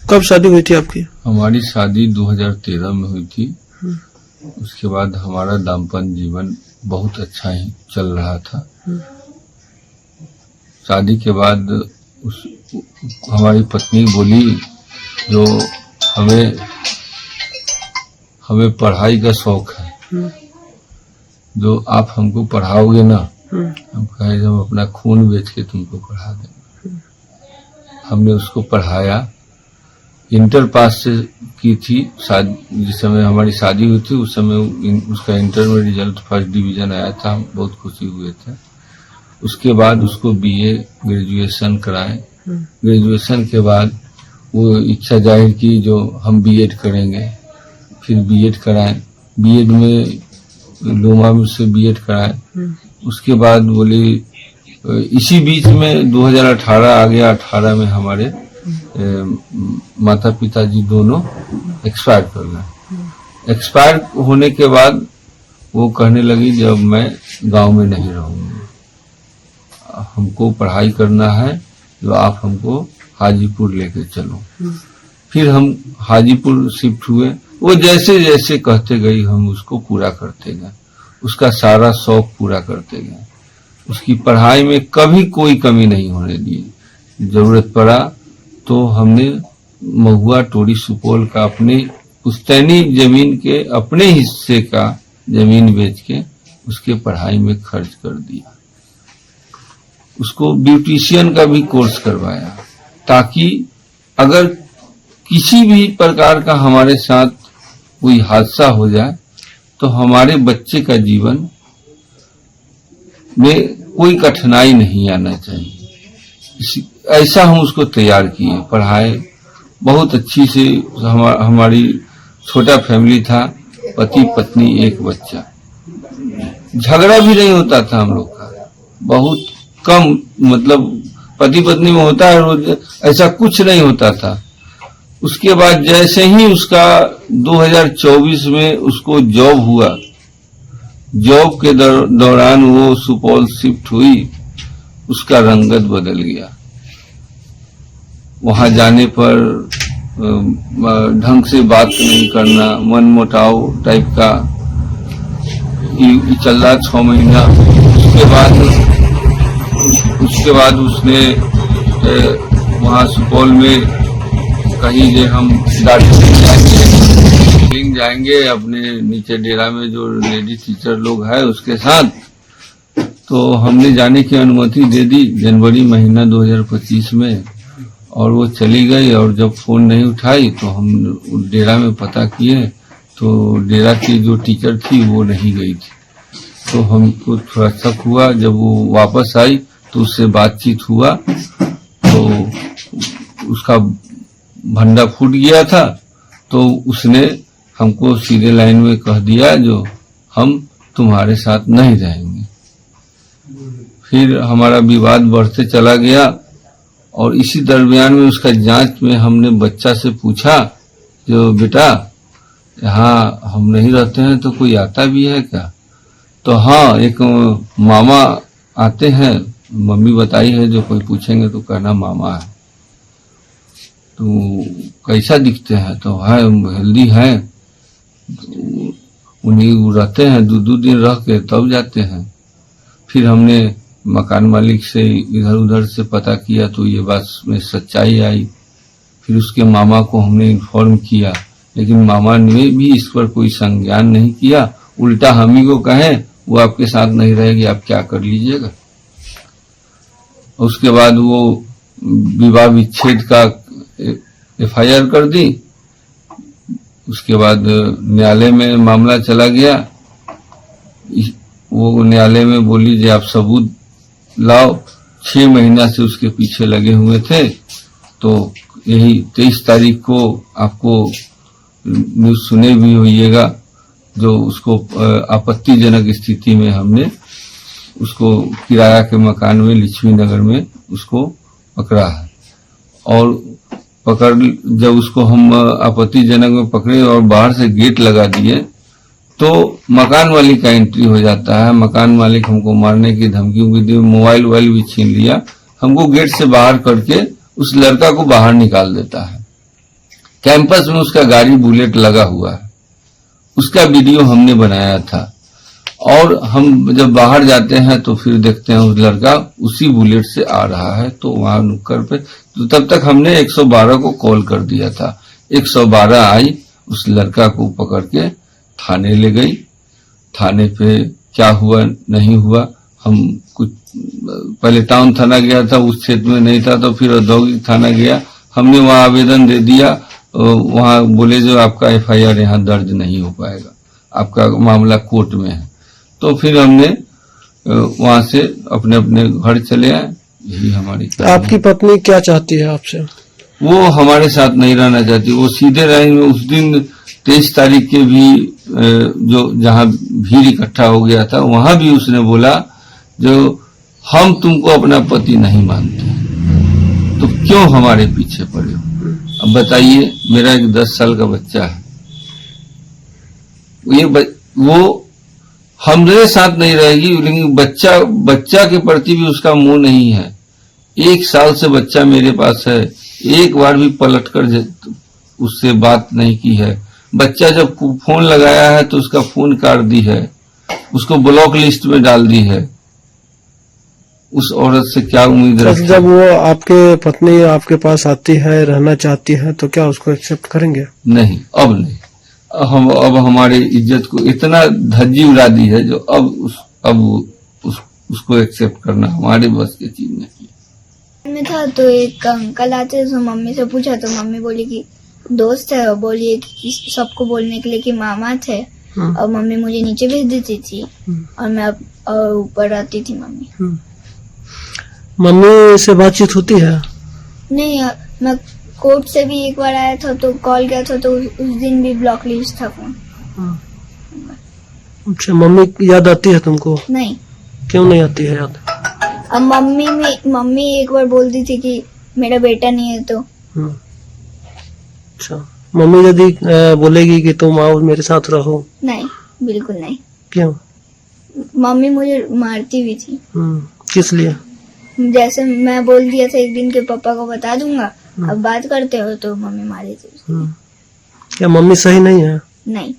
कब शादी हुई थी आपकी? हमारी शादी 2013 में हुई थी। उसके बाद हमारा दाम्पत्य जीवन बहुत अच्छा ही चल रहा था। शादी के बाद हमारी पत्नी बोली, जो हमें पढ़ाई का शौक है, जो आप हमको पढ़ाओगे ना, हम कहे हम अपना खून बेच के तुमको पढ़ा देंगे। हमने उसको पढ़ाया। इंटर पास से की थी जिस समय हमारी शादी हुई थी, उस समय उसका इंटर में रिजल्ट फर्स्ट डिवीजन आया था। हम बहुत खुशी हुए थे। उसके बाद उसको बीए ग्रेजुएशन कराए। ग्रेजुएशन के बाद वो इच्छा जाहिर की जो हम बीएड करेंगे। फिर बीएड कराए। बीएड में लोमा से बीएड कराए। उसके बाद बोली, इसी बीच में 2018 आ गया। 18 में हमारे माता पिता जी दोनों एक्सपायर कर गए। एक्सपायर होने के बाद वो कहने लगी, जब मैं गांव में नहीं रहूंगी, हमको पढ़ाई करना है, जो आप हमको हाजीपुर लेके चलो। फिर हम हाजीपुर शिफ्ट हुए। वो जैसे जैसे कहते गई हम उसको पूरा करते गए, उसका सारा शौक पूरा करते गए। उसकी पढ़ाई में कभी कोई कमी नहीं होने दी। जरूरत पड़ा तो हमने महुआ टोरी सुपौल का अपने पुश्तैनी जमीन के अपने हिस्से का जमीन बेच के उसके पढ़ाई में खर्च कर दिया। उसको ब्यूटिशियन का भी कोर्स करवाया, ताकि अगर किसी भी प्रकार का हमारे साथ कोई हादसा हो जाए तो हमारे बच्चे का जीवन में कोई कठिनाई नहीं आना चाहिए। ऐसा हम उसको तैयार किए, पढ़ाए बहुत अच्छी से। हमारी छोटा फैमिली था, पति पत्नी एक बच्चा। झगड़ा भी नहीं होता था हम लोग का, बहुत कम, मतलब पति पत्नी में होता है रोज, ऐसा कुछ नहीं होता था। उसके बाद जैसे ही उसका 2024 में उसको जॉब हुआ, जॉब के दौरान वो सुपौल शिफ्ट हुई, उसका रंगत बदल गया। वहां जाने पर ढंग से बात नहीं करना, मन मुटाव टाइप का चल रहा 6 महीना। उसके बाद उसने वहां सुपौल में कहीं जे हम दार्जिलिंग जाएंगे अपने नीचे डेरा में जो लेडी टीचर लोग है उसके साथ, तो हमने जाने की अनुमति दे दी जनवरी महीना 2025 में। और वो चली गई, और जब फोन नहीं उठाई तो हम डेरा में पता किए तो डेरा की जो टीचर थी वो नहीं गई थी। तो हमको थोड़ा शक हुआ। जब वो वापस आई तो उससे बातचीत हुआ, तो उसका भंडा फूट गया था। तो उसने हमको सीधे लाइन में कह दिया, जो हम तुम्हारे साथ नहीं रहेंगे। फिर हमारा विवाद बढ़ते चला गया, और इसी दरमियान में उसका जांच में हमने बच्चा से पूछा, जो बेटा यहाँ हम नहीं रहते हैं तो कोई आता भी है क्या? तो हाँ, एक मामा आते हैं, मम्मी बताई है, जो कोई पूछेंगे तो कहना मामा है। तो कैसा दिखते हैं? तो है हेल्दी है। उन्हीं रहते हैं, 2 दिन रह के तब जाते हैं। फिर हमने मकान मालिक से इधर उधर से पता किया तो ये बात में सच्चाई आई। फिर उसके मामा को हमने इन्फॉर्म किया, लेकिन मामा ने भी इस पर कोई संज्ञान नहीं किया। उल्टा हम ही को कहे वो आपके साथ नहीं रहेगी, आप क्या कर लीजिएगा। उसके बाद वो विवाह विच्छेद का एफआईआर कर दी। उसके बाद न्यायालय में मामला चला गया। वो न्यायालय में बोली, जो आप सबूत लाओ। 6 महीना से उसके पीछे लगे हुए थे। तो यही 23 तारीख को आपको न्यूज सुने भी होइएगा, जो उसको आपत्तिजनक स्थिति में हमने उसको किराया के मकान में लक्ष्मी नगर में उसको पकड़ा है। और जब उसको हम आपत्तिजनक में पकड़े और बाहर से गेट लगा दिए, तो मकान मालिक का एंट्री हो जाता है। मकान मालिक हमको मारने की धमकी दी, मोबाइल भी छीन लिया। हमको गेट से बाहर करके उस लड़का को बाहर निकाल देता है। कैंपस में उसका गाड़ी बुलेट लगा हुआ है, उसका वीडियो हमने बनाया था। और हम जब बाहर जाते हैं तो फिर देखते हैं उस लड़का उसी बुलेट से आ रहा है, तो वहां नुक्कड़ पे, तो तब तक हमने 112 को कॉल कर दिया था। 112 आई, उस लड़का को पकड़ के थाने ले गई। थाने पे क्या हुआ नहीं हुआ, हम कुछ पहले टाउन थाना गया था, उस क्षेत्र में नहीं था, तो फिर औद्योगिक थाना गया, हमने वहां आवेदन दे दिया। वहां बोले जो आपका FIR यहाँ दर्ज नहीं हो पाएगा, आपका मामला कोर्ट में है। तो फिर हमने वहां से अपने अपने घर चले आए। यही हमारी। आपकी पत्नी क्या चाहती है आपसे? वो हमारे साथ नहीं रहना चाहती, वो सीधे रहेंगे। उस दिन 23 तारीख के भी जो जहां भीड़ इकट्ठा हो गया था, वहां भी उसने बोला जो हम तुमको अपना पति नहीं मानते, तो क्यों हमारे पीछे पड़े हो? अब बताइए, मेरा एक 10 साल का बच्चा है, वो हमरे साथ नहीं रहेगी, लेकिन बच्चा के प्रति भी उसका मोह नहीं है। 1 साल से बच्चा मेरे पास है, एक बार भी पलट कर उससे बात नहीं की है। बच्चा जब फोन लगाया है तो उसका फोन काट दी है, उसको ब्लॉक लिस्ट में डाल दी है। उस औरत से क्या उम्मीद रखते? जब वो आपके पत्नी आपके पास आती है, रहना चाहती है, तो क्या उसको एक्सेप्ट करेंगे? नहीं, अब नहीं। अब हमारी इज्जत को इतना धज्जी उड़ा दी है जो उसको एक्सेप्ट करना हमारे बस की चीज नहीं में था। तो एक अंकल आते, तो मम्मी से पूछा तो मम्मी बोली कि दोस्त है, बोलिए कि सबको बोलने के लिए कि मामा थे। और मम्मी मुझे नीचे भेज देती थी और मैं ऊपर आती थी। मम्मी से बातचीत होती है? नहीं, मैं कोर्ट से भी एक बार आया था तो कॉल किया था, तो उस दिन भी ब्लॉक लिस्ट था फोन। अच्छा, मम्मी याद आती है तुमको? नहीं। क्यों नहीं आती है याद? अब मम्मी एक बार बोलती थी कि मेरा बेटा नहीं है तो। अच्छा, मम्मी यदि बोलेगी कि तुम आओ मेरे साथ रहो? नहीं, बिल्कुल नहीं। क्यों? मम्मी मुझे मारती भी थी। किस लिए? जैसे मैं बोल दिया था एक दिन के पापा को बता दूंगा, अब बात करते हो तो मम्मी मारी थी। क्या मम्मी सही नहीं है? नहीं।